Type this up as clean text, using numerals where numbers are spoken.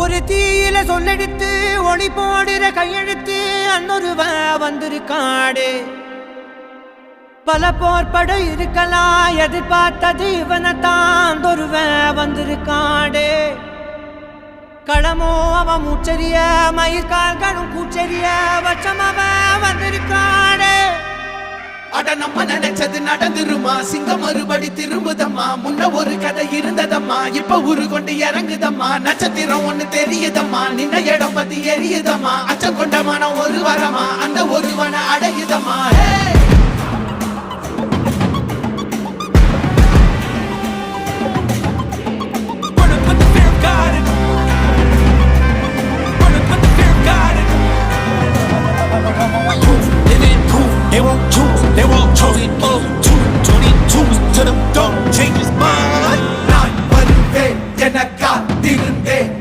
ஒரு தீயில சொல்லெடுத்து ஒளி போடுற கையெழுத்து அன்னொருவ வந்திருக்காடு. பல போர்பட இருக்கலாம் எதிர்பார்த்தது இவனைத்தான் ஒருவ வந்திருக்காடு. களமோ அவன் மூச்சரிய மயிர்கால்களும் கூச்சரிய வச்சம் அவன் வந்திருக்காடு. அட நம்ம நினைச்சது நடந்துருமா, சிங்கம் மறுபடி திரும்புதம்மா. முன்ன ஒரு கதை இருந்ததம்மா, இப்ப ஊரு கொண்டு இறங்குதம்மா. நட்சத்திரம் ஒண்ணு தெரியுதம்மா, நின்ன இடம் பத்தி எரியுதம்மா. அச்சம் கொண்ட மனம் ஒரு வரமா, அந்த ஒருவனை அடையுதம்மா.